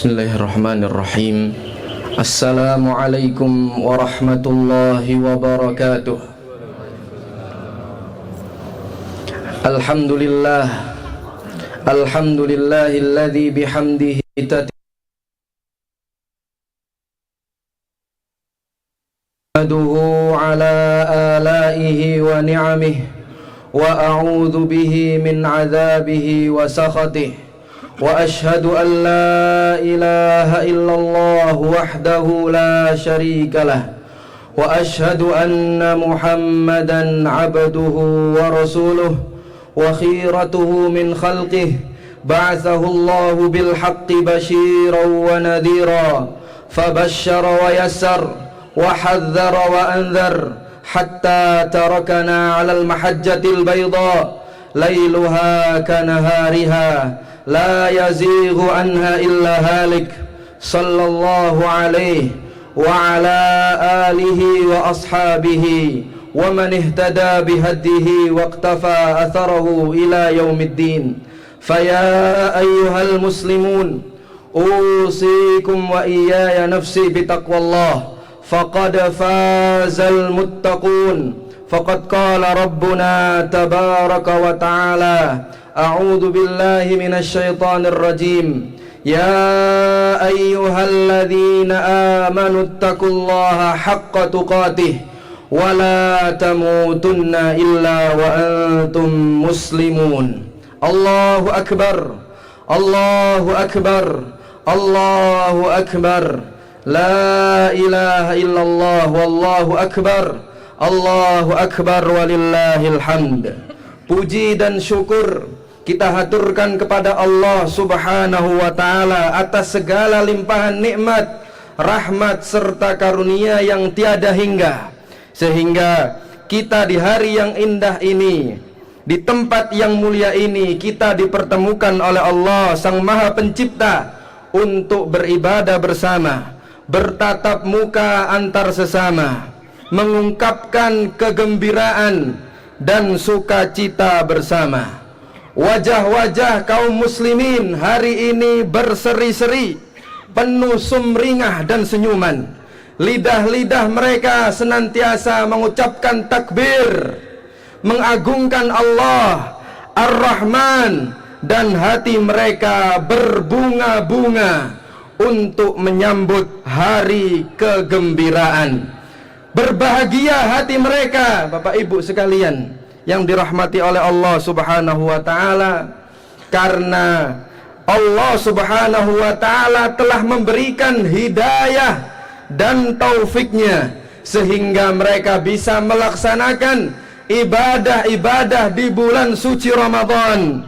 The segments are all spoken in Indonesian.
Bismillahirrahmanirrahim. Assalamualaikum warahmatullahi wabarakatuh. Alhamdulillah, alhamdulillahilladzi bihamdihi tatmaduhu ala alaihi wa ni'amihi wa a'udzu bihi min 'adzabihi wa sakhatihi. وأشهد أن لا إله إلا الله وحده لا شريك له وأشهد أن محمدا عبده ورسوله وخيرته من خلقه بعثه الله بالحق بشيرا ونذيرا فبشر ويسر وحذر وأنذر حتى تركنا على المحجة البيضاء ليلها كنهارها لا يزيغ عنها إلا هالك صلى الله عليه وعلى آله وأصحابه ومن اهتدى بهديه واقتفى أثره إلى يوم الدين. فيا أيها المسلمون أوصيكم وإياي نفسي بتقوى الله فقد فاز المتقون. فقد قال ربنا تبارك وتعالى أعوذ بالله من الشيطان الرجيم يا أيها الذين آمنوا اتقوا الله حق تقاته ولا تموتن إلا وأنتم مسلمون. الله أكبر الله أكبر الله أكبر لا إله إلا الله والله أكبر الله أكبر walillahil hamd. Puji dan syukur kita haturkan kepada Allah Subhanahu wa ta'ala atas segala limpahan nikmat, rahmat serta karunia yang tiada hingga, sehingga kita di hari yang indah ini, di tempat yang mulia ini, kita dipertemukan oleh Allah Sang Maha Pencipta untuk beribadah bersama, bertatap muka antar sesama, mengungkapkan kegembiraan dan sukacita bersama. Wajah-wajah kaum muslimin hari ini berseri-seri, penuh sumringah dan senyuman. Lidah-lidah mereka senantiasa mengucapkan takbir, mengagungkan Allah Ar-Rahman, dan hati mereka berbunga-bunga untuk menyambut hari kegembiraan. Berbahagia hati mereka, Bapak Ibu sekalian yang dirahmati oleh Allah Subhanahu wa ta'ala, karena Allah Subhanahu wa ta'ala telah memberikan hidayah dan taufiknya sehingga mereka bisa melaksanakan ibadah-ibadah di bulan suci Ramadan,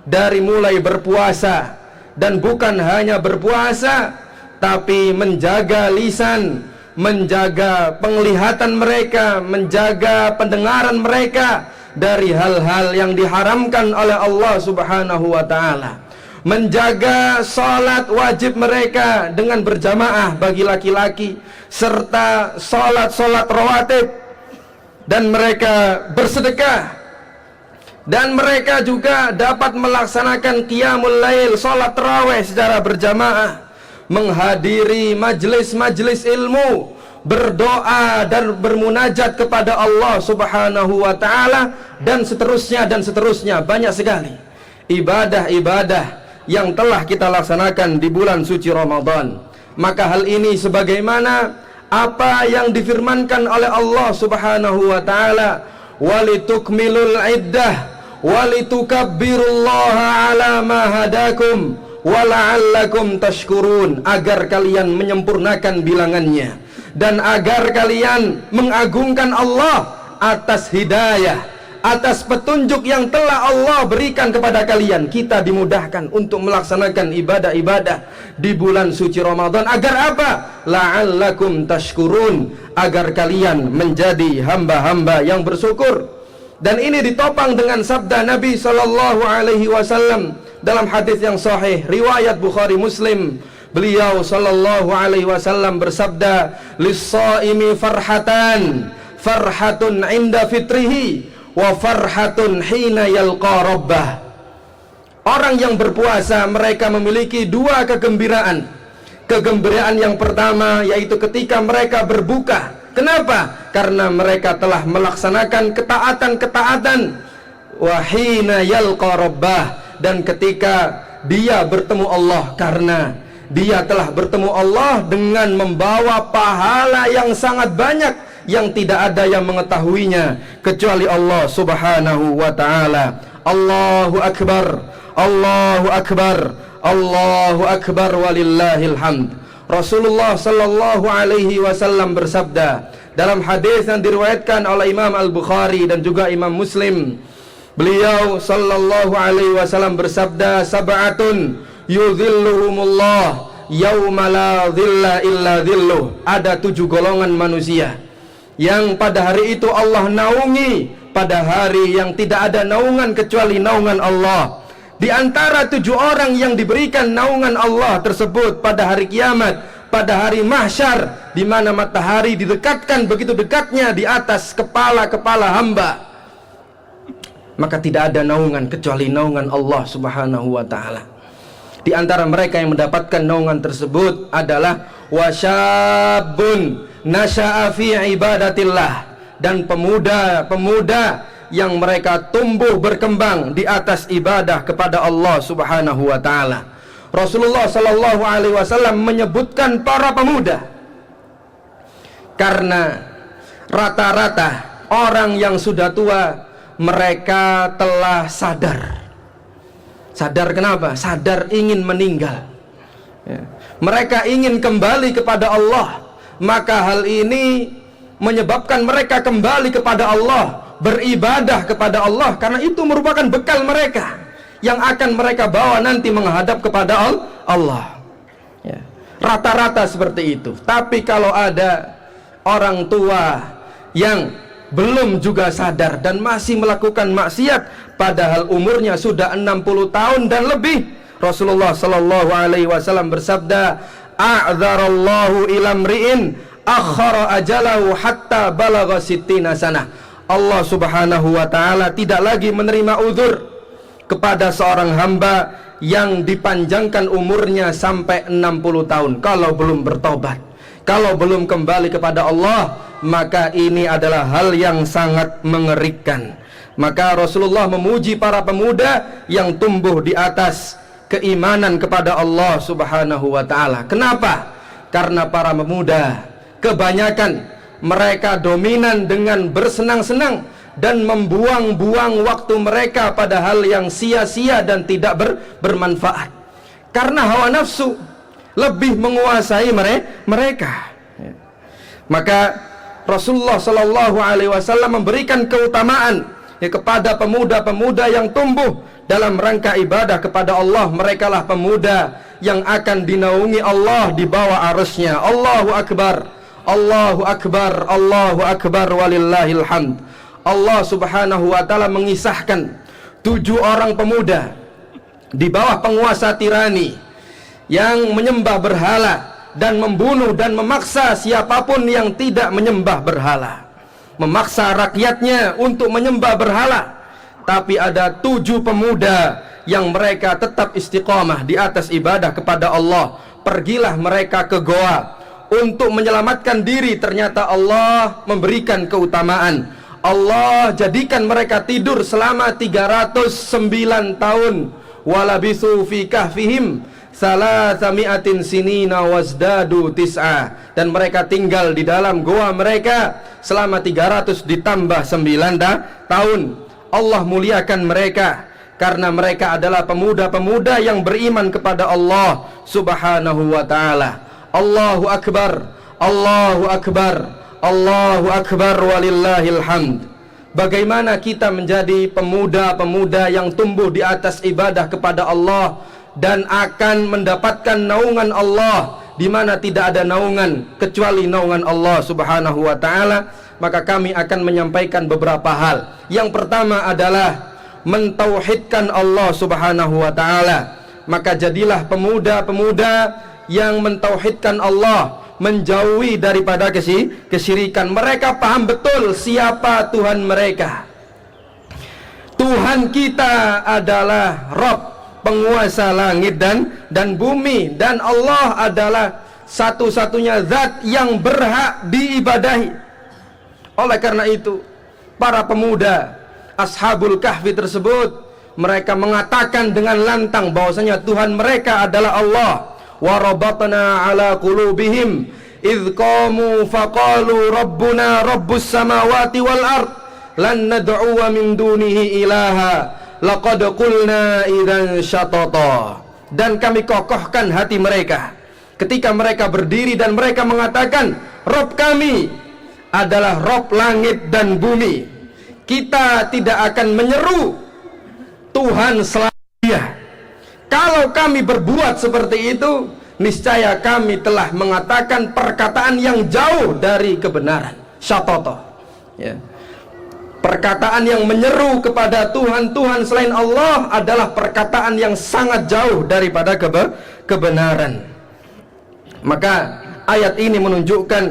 dari mulai berpuasa, dan bukan hanya berpuasa tapi menjaga lisan, menjaga penglihatan mereka, menjaga pendengaran mereka dari hal-hal yang diharamkan oleh Allah Subhanahu wa ta'ala, menjaga salat wajib mereka dengan berjamaah bagi laki-laki, serta salat-salat rawatib, dan mereka bersedekah, dan mereka juga dapat melaksanakan qiyamul lail, salat tarawih secara berjamaah, menghadiri majlis-majlis ilmu, berdoa dan bermunajat kepada Allah Subhanahu wa ta'ala, dan seterusnya. Banyak sekali ibadah-ibadah yang telah kita laksanakan di bulan suci Ramadan. Maka hal ini sebagaimana apa yang difirmankan oleh Allah Subhanahu wa ta'ala, walitukmilul iddah walitukabbirullaha ala ma hadakum wala'allakum tashkurun, agar kalian menyempurnakan bilangannya dan agar kalian mengagungkan Allah atas hidayah, atas petunjuk yang telah Allah berikan kepada kalian. Kita dimudahkan untuk melaksanakan ibadah-ibadah di bulan suci Ramadan. Agar apa? La'allakum tashkurun, agar kalian menjadi hamba-hamba yang bersyukur. Dan ini ditopang dengan sabda Nabi SAW dalam hadis yang sahih riwayat Bukhari Muslim. Beliau sallallahu alaihi wasallam bersabda, lis-shaimi farhatan, farhatun inda fitrihi wa farhatun hina yalqa rabbah. Orang yang berpuasa mereka memiliki dua kegembiraan. Kegembiraan yang pertama yaitu ketika mereka berbuka. Kenapa? Karena mereka telah melaksanakan ketaatan-ketaatan. Wahina yalqa rabbah, dan ketika dia bertemu Allah, karena dia telah bertemu Allah dengan membawa pahala yang sangat banyak yang tidak ada yang mengetahuinya kecuali Allah Subhanahu wa ta'ala. Allahu akbar, Allahu akbar, Allahu akbar, walillahil hamd. Rasulullah sallallahu alaihi wasallam bersabda dalam hadis yang diriwayatkan oleh Imam Al-Bukhari dan juga Imam Muslim. Beliau sallallahu alaihi wasallam bersabda, sab'atun yudhilluhumullah yauma la dhilla illa dhilluh. Ada 7 golongan manusia yang pada hari itu Allah naungi, pada hari yang tidak ada naungan kecuali naungan Allah. Di antara 7 orang yang diberikan naungan Allah tersebut pada hari kiamat, pada hari mahsyar, di mana matahari didekatkan begitu dekatnya di atas kepala-kepala hamba, maka tidak ada naungan kecuali naungan Allah Subhanahu wa ta'ala. Di antara mereka yang mendapatkan naungan tersebut adalah wasyabun nasya'a fi ibadatillah, dan pemuda-pemuda yang mereka tumbuh berkembang di atas ibadah kepada Allah Subhanahu wa ta'ala. Rasulullah sallallahu alaihi wasallam menyebutkan para pemuda karena rata-rata orang yang sudah tua mereka telah sadar. Sadar kenapa? Sadar ingin meninggal. Mereka ingin kembali kepada Allah. Maka hal ini menyebabkan mereka kembali kepada Allah, beribadah kepada Allah, karena itu merupakan bekal mereka yang akan mereka bawa nanti menghadap kepada Allah. Rata-rata seperti itu. Tapi kalau ada orang tua yang belum juga sadar dan masih melakukan maksiat padahal umurnya sudah 60 tahun dan lebih, Rasulullah sallallahu alaihi wasallam bersabda, a'dzarallahu ilamri'in akhara ajalahu hatta balagha sittina sanah. Allah Subhanahu wa ta'ala tidak lagi menerima uzur kepada seorang hamba yang dipanjangkan umurnya sampai 60 tahun kalau belum bertobat, kalau belum kembali kepada Allah. Maka ini adalah hal yang sangat mengerikan. Maka Rasulullah memuji para pemuda yang tumbuh di atas keimanan kepada Allah Subhanahu wa ta'ala. Kenapa? Karena para pemuda kebanyakan mereka dominan dengan bersenang-senang dan membuang-buang waktu mereka pada hal yang sia-sia dan tidak bermanfaat. Karena hawa nafsu lebih menguasai mereka. Maka Rasulullah sallallahu alaihi wasallam memberikan keutamaan kepada pemuda-pemuda yang tumbuh dalam rangka ibadah kepada Allah. Merekalah pemuda yang akan dinaungi Allah di bawah arusnya. Allahu akbar, Allahu akbar, Allahu akbar, walillahil hamd. Allah Subhanahu wa ta'ala mengisahkan 7 orang pemuda di bawah penguasa tirani yang menyembah berhala dan membunuh dan memaksa siapapun yang tidak menyembah berhala, memaksa rakyatnya untuk menyembah berhala. Tapi ada 7 pemuda yang mereka tetap istiqamah di atas ibadah kepada Allah. Pergilah mereka ke goa untuk menyelamatkan diri. Ternyata Allah memberikan keutamaan. Allah jadikan mereka tidur selama 309 tahun. Walabisu fi kahfihim salasami'atin sinina wazdadu tis'a. Dan mereka tinggal di dalam goa mereka selama 300 ditambah 9 tahun. Allah muliakan mereka karena mereka adalah pemuda-pemuda yang beriman kepada Allah Subhanahu wa ta'ala. Allahu akbar, Allahu akbar, Allahu akbar, walillahil hamd. Bagaimana kita menjadi pemuda-pemuda yang tumbuh di atas ibadah kepada Allah dan akan mendapatkan naungan Allah, di mana tidak ada naungan kecuali naungan Allah Subhanahu wa ta'ala. Maka kami akan menyampaikan beberapa hal. Yang pertama adalah mentauhidkan Allah Subhanahu wa ta'ala. Maka jadilah pemuda-pemuda yang mentauhidkan Allah, menjauhi daripada kesyirikan. Mereka paham betul siapa Tuhan mereka. Tuhan kita adalah Rabb, penguasa langit dan bumi, dan Allah adalah satu-satunya zat yang berhak diibadahi. Oleh karena itu, para pemuda Ashabul Kahfi tersebut, mereka mengatakan dengan lantang bahwasanya Tuhan mereka adalah Allah. Wa rabatna ala qulubihim idh qamu faqalu rabbuna rabbus samawati wal ard lan nad'uwa min dunihi ilaha laqad qulna idzan syatata. Dan kami kokohkan hati mereka ketika mereka berdiri dan mereka mengatakan, Rob kami adalah Rob langit dan bumi, kita tidak akan menyeru Tuhan selain Dia. Kalau kami berbuat seperti itu, niscaya kami telah mengatakan perkataan yang jauh dari kebenaran. Syatata, ya. Perkataan yang menyeru kepada Tuhan-Tuhan selain Allah adalah perkataan yang sangat jauh daripada kebenaran. Maka ayat ini menunjukkan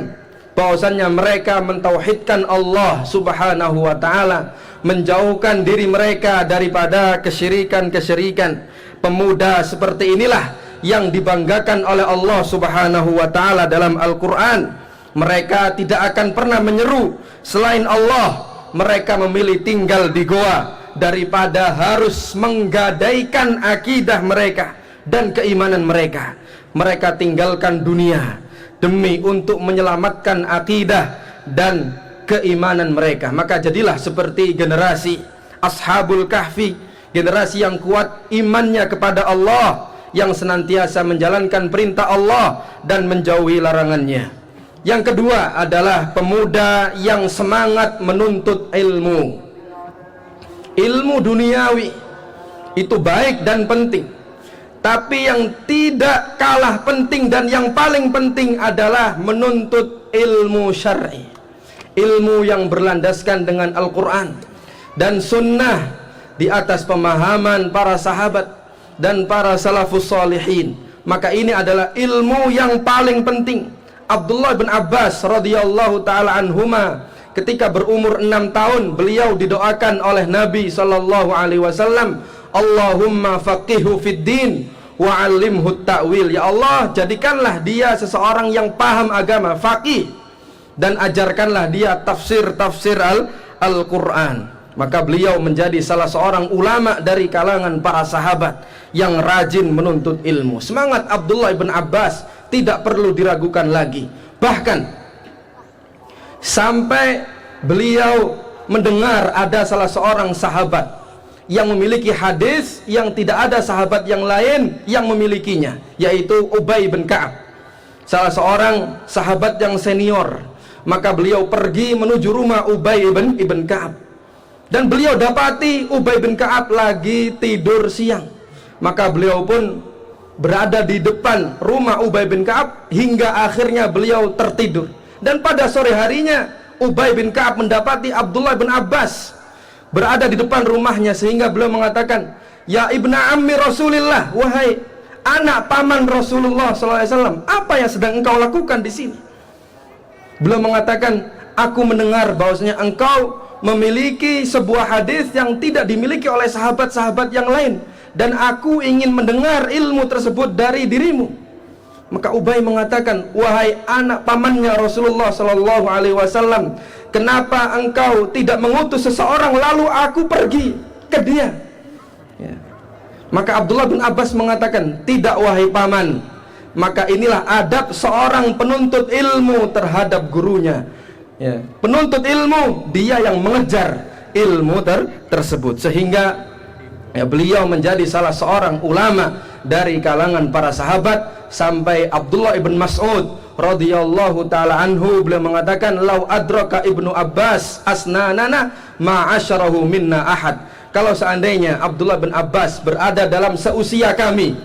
bahwasannya mereka mentauhidkan Allah subhanahu wa ta'ala, menjauhkan diri mereka daripada kesyirikan-kesyirikan. Pemuda seperti inilah yang dibanggakan oleh Allah subhanahu wa ta'ala dalam Al-Quran. Mereka tidak akan pernah menyeru selain Allah. Mereka memilih tinggal di goa daripada harus menggadaikan akidah mereka dan keimanan mereka. Mereka tinggalkan dunia demi untuk menyelamatkan akidah dan keimanan mereka. Maka jadilah seperti generasi Ashabul Kahfi, generasi yang kuat imannya kepada Allah, yang senantiasa menjalankan perintah Allah dan menjauhi larangannya. Yang kedua adalah pemuda yang semangat menuntut ilmu. Ilmu duniawi itu baik dan penting, tapi yang tidak kalah penting dan yang paling penting adalah menuntut ilmu syar'i, ilmu yang berlandaskan dengan Al-Quran dan sunnah di atas pemahaman para sahabat dan para salafus salihin. Maka ini adalah ilmu yang paling penting. Abdullah bin Abbas radhiyallahu ta'ala anhuma, ketika berumur 6 tahun, beliau didoakan oleh Nabi sallallahu alaihi wasallam, Allahumma faqihhu fid din wa 'allimhu ta'wil. Ya Allah, jadikanlah dia seseorang yang paham agama, faqih, dan ajarkanlah dia tafsir-tafsir Al-Quran. Maka beliau menjadi salah seorang ulama dari kalangan para sahabat yang rajin menuntut ilmu. Semangat Abdullah bin Abbas tidak perlu diragukan lagi. Bahkan sampai beliau mendengar ada salah seorang sahabat yang memiliki hadis yang tidak ada sahabat yang lain yang memilikinya, yaitu Ubay bin Ka'ab, salah seorang sahabat yang senior. Maka beliau pergi menuju rumah Ubay ibn Ka'ab, dan beliau dapati Ubay bin Ka'ab lagi tidur siang. Maka beliau pun berada di depan rumah Ubay bin Ka'ab hingga akhirnya beliau tertidur. Dan pada sore harinya Ubay bin Ka'ab mendapati Abdullah bin Abbas berada di depan rumahnya, sehingga beliau mengatakan, Ya ibna ammi Rasulillah, wahai anak paman Rasulullah SAW, apa yang sedang engkau lakukan di sini? Beliau mengatakan, aku mendengar bahwasanya engkau memiliki sebuah hadis yang tidak dimiliki oleh sahabat-sahabat yang lain, dan aku ingin mendengar ilmu tersebut dari dirimu. Maka Ubay mengatakan, wahai anak pamannya Rasulullah sallallahu alaihi wasallam, kenapa engkau tidak mengutus seseorang lalu aku pergi ke dia? Ya. Maka Abdullah bin Abbas mengatakan, tidak wahai paman. Maka inilah adab seorang penuntut ilmu terhadap gurunya. Ya. Penuntut ilmu, dia yang mengejar ilmu tersebut, sehingga ya, beliau menjadi salah seorang ulama dari kalangan para sahabat. Sampai Abdullah ibn Mas'ud radhiyallahu ta'ala anhu, beliau mengatakan, lau adraka ibnu Abbas asnanana ma'asyarahu minna ahad. Kalau seandainya Abdullah bin Abbas berada dalam seusia kami,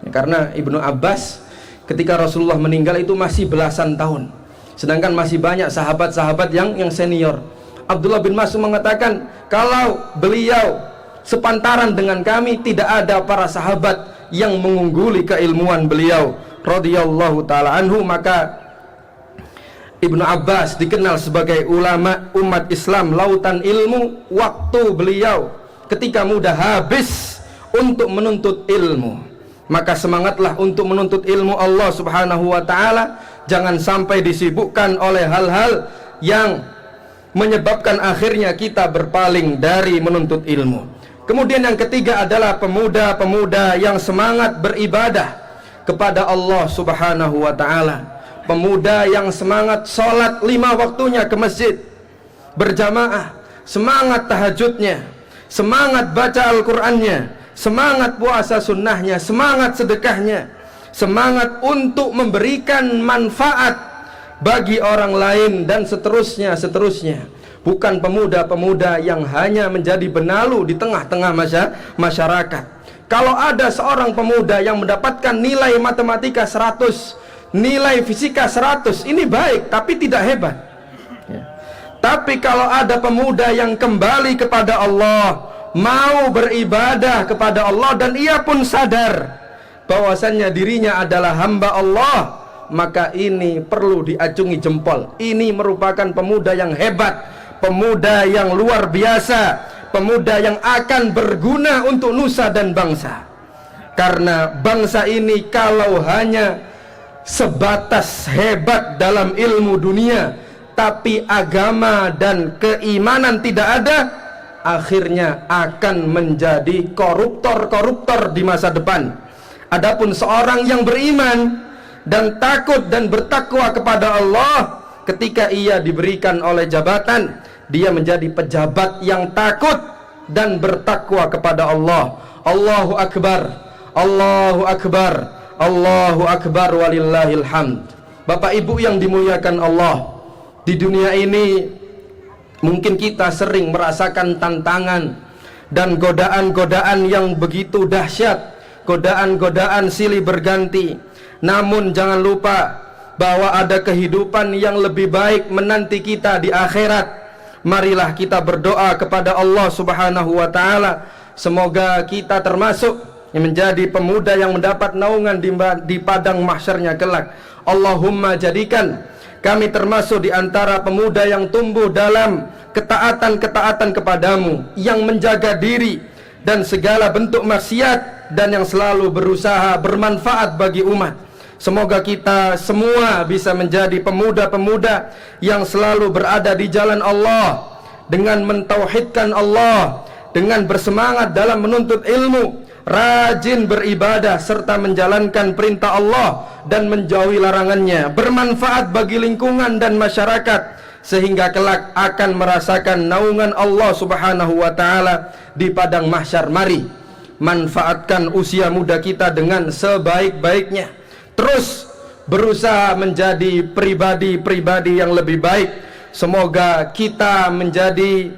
ya, karena ibnu Abbas ketika Rasulullah meninggal itu masih belasan tahun, sedangkan masih banyak sahabat-sahabat yang senior. Abdullah bin Mas'ud mengatakan, kalau beliau sepantaran dengan kami, tidak ada para sahabat yang mengungguli keilmuan beliau radhiyallahu ta'ala anhu. Maka Ibnu Abbas dikenal sebagai ulama umat Islam, lautan ilmu. Waktu beliau ketika muda habis untuk menuntut ilmu. Maka semangatlah untuk menuntut ilmu Allah Subhanahu wa ta'ala. Jangan sampai disibukkan oleh hal-hal yang menyebabkan akhirnya kita berpaling dari menuntut ilmu. Kemudian yang ketiga adalah pemuda-pemuda yang semangat beribadah kepada Allah Subhanahu wa ta'ala. Pemuda yang semangat sholat 5 waktunya ke masjid berjamaah, semangat tahajudnya, semangat baca Al-Qur'annya, semangat puasa sunnahnya, semangat sedekahnya, semangat untuk memberikan manfaat bagi orang lain, dan seterusnya. Bukan pemuda-pemuda yang hanya menjadi benalu di tengah-tengah masyarakat. Kalau ada seorang pemuda yang mendapatkan nilai matematika 100, nilai fisika 100, ini baik tapi tidak hebat ya. Tapi kalau ada pemuda yang kembali kepada Allah, mau beribadah kepada Allah, dan ia pun sadar bahwasannya dirinya adalah hamba Allah, maka ini perlu diacungi jempol. Ini merupakan pemuda yang hebat, pemuda yang luar biasa, pemuda yang akan berguna untuk nusa dan bangsa. Karena bangsa ini kalau hanya sebatas hebat dalam ilmu dunia, tapi agama dan keimanan tidak ada, akhirnya akan menjadi koruptor di masa depan. Adapun seorang yang beriman dan takut dan bertakwa kepada Allah, ketika ia diberikan oleh jabatan, dia menjadi pejabat yang takut dan bertakwa kepada Allah. Allahu Akbar, Allahu Akbar, Allahu Akbar, walillahil hamd. Bapak Ibu yang dimuliakan Allah, di dunia ini mungkin kita sering merasakan tantangan dan godaan-godaan yang begitu dahsyat, godaan-godaan silih berganti. Namun jangan lupa bahwa ada kehidupan yang lebih baik menanti kita di akhirat. Marilah kita berdoa kepada Allah Subhanahu wa ta'ala, semoga kita termasuk yang menjadi pemuda yang mendapat naungan di padang mahsyarnya kelak. Allahumma jadikan kami termasuk di antara pemuda yang tumbuh dalam ketaatan kepadamu, yang menjaga diri dan segala bentuk maksiat, dan yang selalu berusaha bermanfaat bagi umat. Semoga kita semua bisa menjadi pemuda-pemuda yang selalu berada di jalan Allah, dengan mentauhidkan Allah, dengan bersemangat dalam menuntut ilmu, rajin beribadah serta menjalankan perintah Allah dan menjauhi larangannya, bermanfaat bagi lingkungan dan masyarakat, sehingga kelak akan merasakan naungan Allah Subhanahu wa ta'ala di padang mahsyar. Mari manfaatkan usia muda kita dengan sebaik-baiknya, terus berusaha menjadi pribadi-pribadi yang lebih baik. Semoga kita menjadi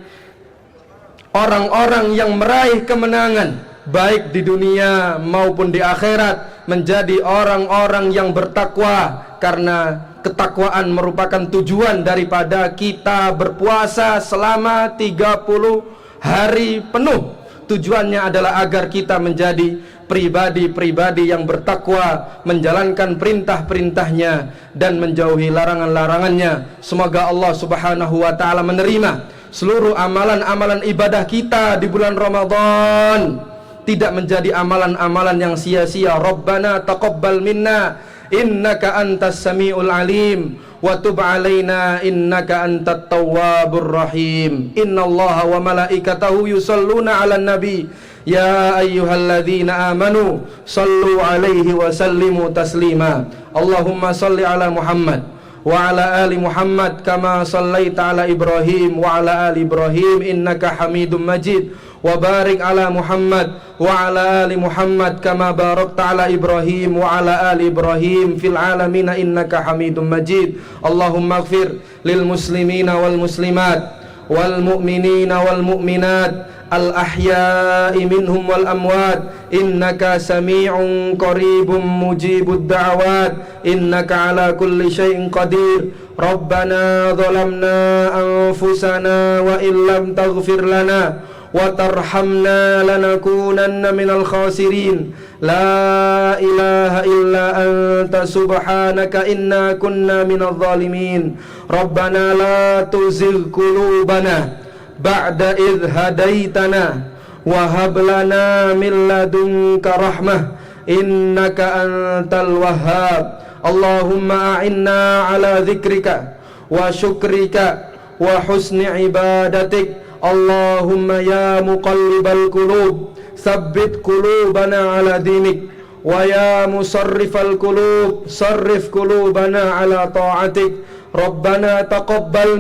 orang-orang yang meraih kemenangan baik di dunia maupun di akhirat, menjadi orang-orang yang bertakwa, karena ketakwaan merupakan tujuan daripada kita berpuasa selama 30 hari penuh. Tujuannya adalah agar kita menjadi pribadi-pribadi yang bertakwa, menjalankan perintah-perintahnya dan menjauhi larangan-larangannya. Semoga Allah Subhanahu wa ta'ala menerima seluruh amalan-amalan ibadah kita di bulan Ramadan, tidak menjadi amalan-amalan yang sia-sia. Rabbana taqabbal minna innaka antas samiul alim wa tub alaina innaka antat tawwabur rahim. Innallaha wa malaikatahu yusalluna 'alan nabi ya ayyuhalladzina amanu sallu 'alaihi wa sallimu taslima. Allahumma salli 'ala Muhammad wa 'ala ali Muhammad kama sallaita 'ala Ibrahim wa 'ala ali Ibrahim innaka Hamidum Majid. Wa barik 'ala Muhammad wa 'ala ali Muhammad kama barakta 'ala Ibrahim wa 'ala ali Ibrahim fil 'alamin innaka Hamidum Majid. Allahumma ighfir lil muslimina wal muslimat wal mu'minina wal mu'minat al ahya'i minhum wal amwat innaka sami'un qaribun mujibud da'awat innaka 'ala kulli syai'in qadir. Rabbana zalamna anfusana wa illam taghfir lana wa tarhamna lanakunanna minal khasirin. La ilaha illa anta subhanaka inna kunna minadh dhalimin. Rabbana la tuzigh qulubana ba'da idh hadaitana wa hab lana min ladunka rahmah innaka antal wahhab. Allahumma a'inna ala dzikrika wa syukrika wa husni ibadatik. Allahumma ya muqallibal qulub tsabbit qulubana ala dinik, wa ya musarrifal qulub sarrif qulubana ala ta'atik. Rabbana taqabbal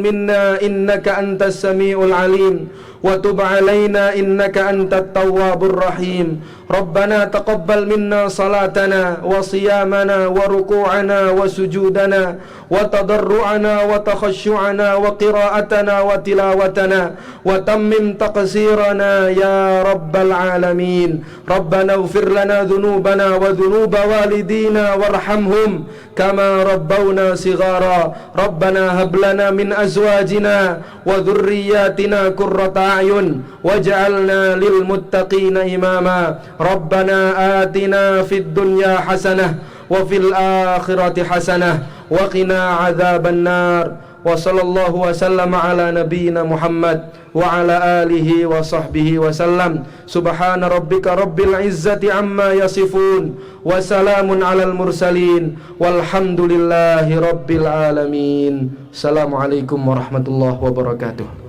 minna innaka antas samiul alim wa tub alaina innaka antat tawwabur rahim. Rabbana taqabbal minna salatana wa siyamana wa ruku'ana wa sujudana wa tadarru'ana wa takhasyu'ana wa qira'atana wa tilawatana wa tammim taqsirana ya rabbal alamin. Rabbana ighfir lana dhunubana wa dhunuba walidina warhamhum kama rabbawna sighara. Rabbana hab lana min azwajina wa dhurriyyatina qurrata a'yun waj'alna lil muttaqina imama. Rabbana atina fid dunya hasanah wa fil akhirati hasanah wa qina adzaban nar. Wa sallallahu wa sallama ala nabiyyina Muhammad wa ala alihi wa sahbihi wa sallam. Subhana rabbika rabbil izzati amma yasifun wa salamun alal mursalin walhamdulillahi rabbil alamin. Assalamualaikum warahmatullahi wabarakatuh.